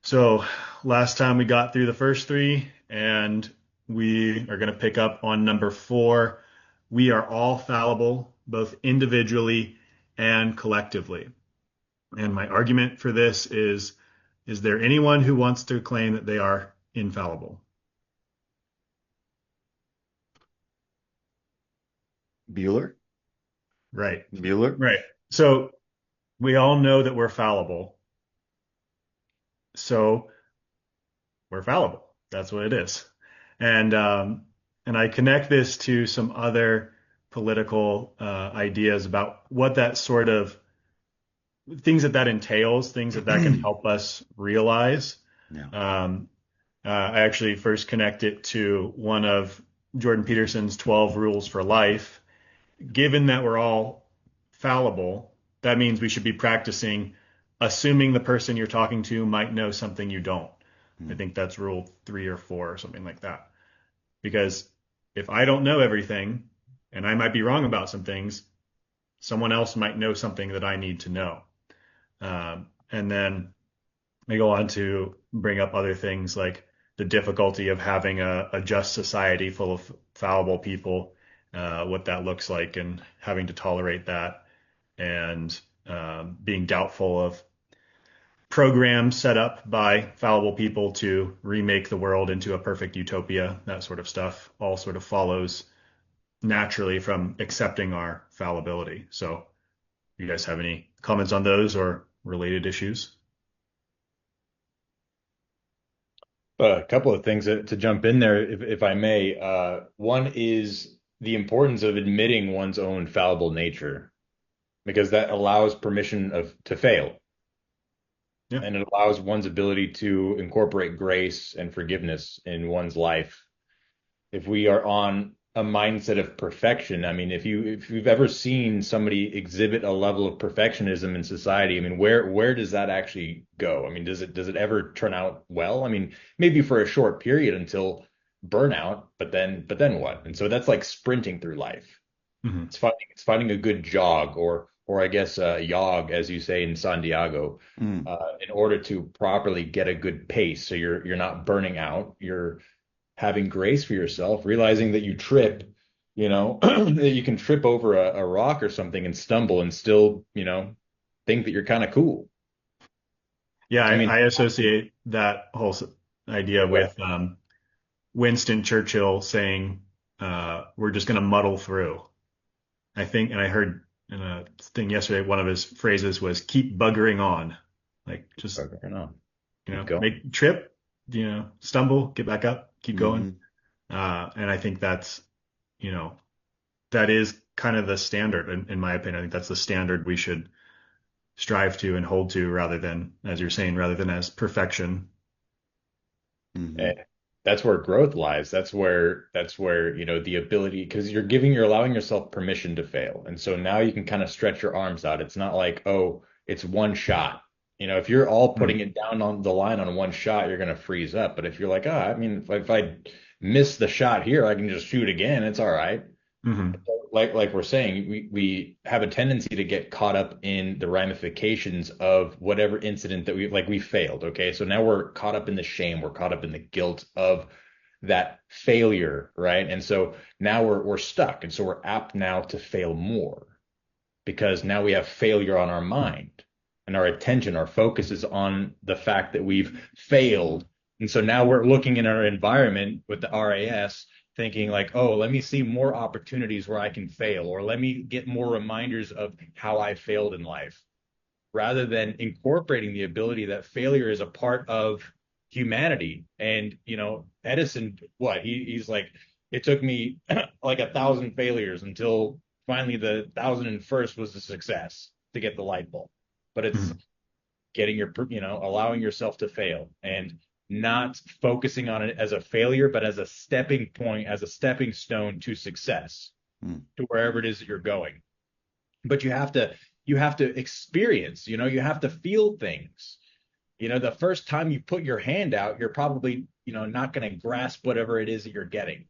So last time we got through the first three, and we are going to pick up on number four. We are all fallible, both individually and collectively. And my argument for this is there anyone who wants to claim that they are infallible? Bueller? Right. Bueller? Right. So we all know that we're fallible. So we're fallible. That's what it is. And and I connect this to some other political ideas about what that sort of things that entails, things that can help us realize. Yeah. Um, I actually first connect it to one of Jordan Peterson's 12 rules for life. Given that we're all fallible, that means we should be practicing assuming the person you're talking to might know something you don't. I Mm. think that's rule 3 or 4 or something like that. Because if I don't know everything and I might be wrong about some things, someone else might know something that I need to know. And then I go on to bring up other things like the difficulty of having a just society full of fallible people, what that looks like, and having to tolerate that, and being doubtful of programs set up by fallible people to remake the world into a perfect utopia. That sort of stuff all sort of follows naturally from accepting our fallibility. So, you guys have any comments on those or related issues? A couple of things to jump in there, if I may. One is the importance of admitting one's own fallible nature, because that allows permission to fail, Yeah. and it allows one's ability to incorporate grace and forgiveness in one's life. If we are on a mindset of perfection, I mean, if you've ever seen somebody exhibit a level of perfectionism in society, I mean, where does that actually go? I mean, does it ever turn out well? I mean, maybe for a short period until burnout, but then what? And so that's like sprinting through life. Hmm. It's finding a good jog, or I guess jog, as you say in Santiago, Mm. in order to properly get a good pace. So you're not burning out. You're having grace for yourself, realizing that you trip, that you can trip over a rock or something and stumble and still, think that you're kind of cool. Yeah, I mean, I associate that whole idea yeah, with Winston Churchill saying, "We're just going to muddle through." I think, and I heard in a thing yesterday, one of his phrases was "keep buggering on," like just I don't know. Keep going. make trip, stumble, get back up, keep going. Hmm. And I think that's, you know, that is kind of the standard, in my opinion. I think that's the standard we should strive to and hold to, rather than, as you're saying, rather than as perfection. Hmm. And that's where growth lies. That's where, the ability, because you're allowing yourself permission to fail. And so now you can kind of stretch your arms out. It's not like, oh, it's one shot. If you're all putting it down on the line on one shot, you're going to freeze up. But if you're like, I mean, if I miss the shot here, I can just shoot again. It's all right. Mm-hmm. Like we're saying, we have a tendency to get caught up in the ramifications of whatever incident that we failed. Okay. So now we're caught up in the shame, we're caught up in the guilt of that failure, right? And so now we're stuck. And so we're apt now to fail more, because now we have failure on our mind, and our attention, our focus is on the fact that we've failed. And so now we're looking in our environment with the RAS, thinking like, oh, let me see more opportunities where I can fail, or let me get more reminders of how I failed in life, rather than incorporating the ability that failure is a part of humanity. And, Edison, he's like, it took me like 1,000 failures until finally the 1,001st was a success to get the light bulb. But it's Mm-hmm. allowing yourself to fail and not focusing on it as a failure, but as a stepping point, as a stepping stone to success, Mm. to wherever it is that you're going. But you have to experience, you have to feel things. The first time you put your hand out, you're probably, not going to grasp whatever it is that you're getting.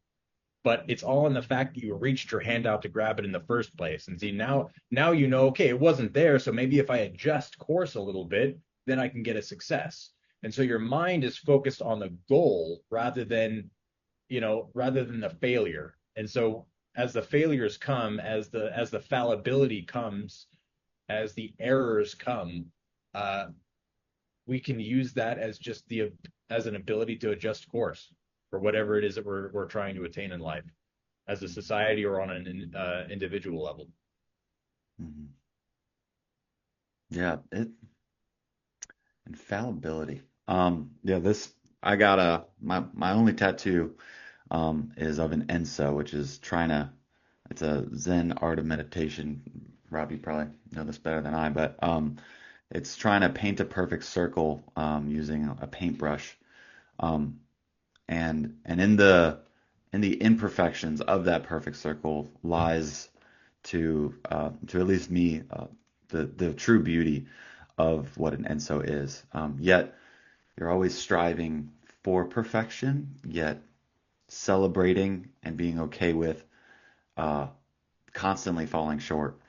But it's all in the fact that you reached your hand out to grab it in the first place. And see, now okay, it wasn't there. So maybe if I adjust course a little bit, then I can get a success. And so your mind is focused on the goal rather than the failure. And so as the failures come, as the fallibility comes, as the errors come, uh, we can use that as just the as an ability to adjust course for whatever it is that we're trying to attain in life, as a society or on an individual level. Mhm. Yeah, infallibility. Yeah, this I got my only tattoo is of an Enso, which is trying to it's a Zen art of meditation. Rob, you probably know this better than I, but it's trying to paint a perfect circle using a paintbrush. Um, and in the imperfections of that perfect circle lies to at least me the true beauty of what an Enso is. Yet you're always striving for perfection, yet celebrating and being okay with uh, constantly falling short.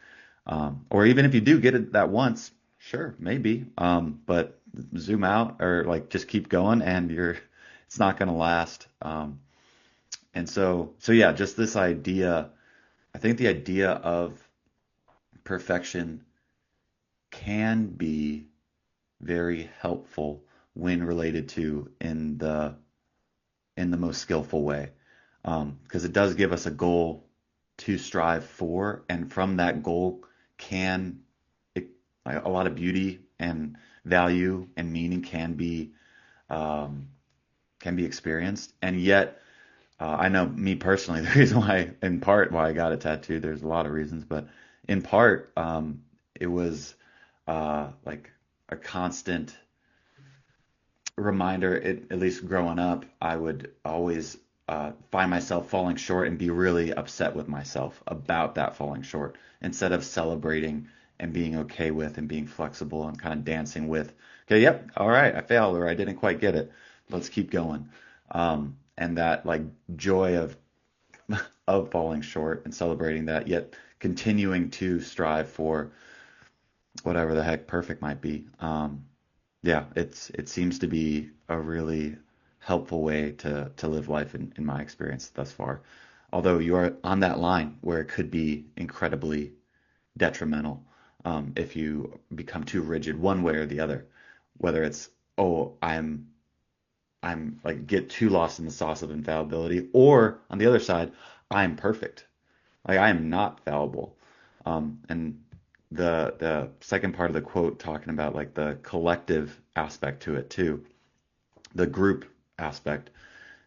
Or even if you do get it that once, sure, maybe. But zoom out or like just keep going and it's not going to last. And so yeah, just this idea, I think the idea of perfection can be very helpful when related to in the most skillful way. Because it does give us a goal to strive for, and from that goal can it, a lot of beauty and value and meaning um, can be experienced. And yet, I know me personally, the reason why, in part, why I got a tattoo. There's a lot of reasons, but in part, it was like a constant reminder, at least growing up, I would always find myself falling short and be really upset with myself about that falling short instead of celebrating and being okay with and being flexible and kind of dancing with, okay, yep, all right, I failed or I didn't quite get it. Let's keep going. And that like joy of falling short and celebrating that, yet continuing to strive for whatever the heck perfect might be. Yeah, it seems to be a really helpful way to live life in my experience thus far. Although you are on that line where it could be incredibly detrimental if you become too rigid one way or the other. Whether it's, oh, I'm like get too lost in the sauce of infallibility, or on the other side, I'm perfect. Like I am not fallible. And the second part of the quote talking about like the collective aspect to it too, the group aspect,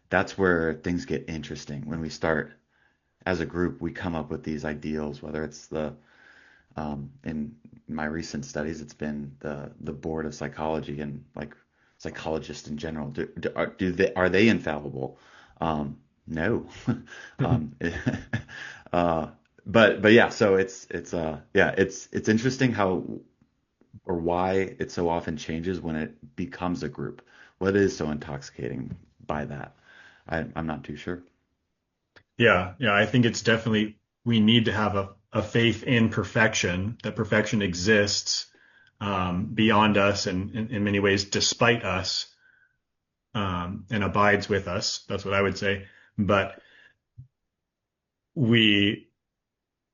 that's where things get interesting. When we start as a group, we come up with these ideals, whether it's in my recent studies, it's been the board of psychology and like psychologists in general. Are they infallible? No. um, uh, but yeah, so it's interesting how or why it so often changes when it becomes a group. What is so intoxicating by that? I'm not too sure. Yeah, yeah, I think it's definitely we need to have a faith in perfection, that perfection exists beyond us and in many ways despite us and abides with us. That's what I would say. But we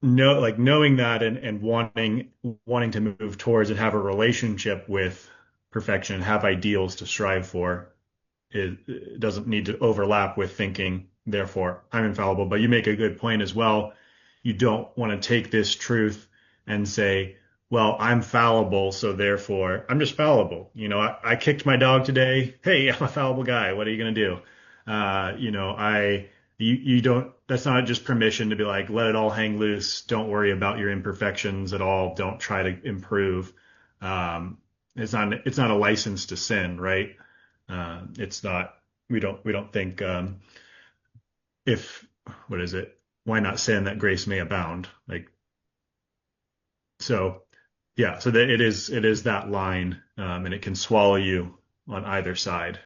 know, like knowing that and wanting to move towards and have a relationship with perfection, have ideals to strive for, it doesn't need to overlap with thinking, therefore, I'm infallible. But you make a good point as well. You don't want to take this truth and say, well, I'm fallible, so therefore I'm just fallible. I kicked my dog today. Hey, I'm a fallible guy. What are you going to do? You don't, that's not just permission to be like, let it all hang loose. Don't worry about your imperfections at all. Don't try to improve. Um, it's not a license to sin, right? It's not. We don't think if what is it? Why not sin that grace may abound? Like so, yeah. So that it is that line, and it can swallow you on either side.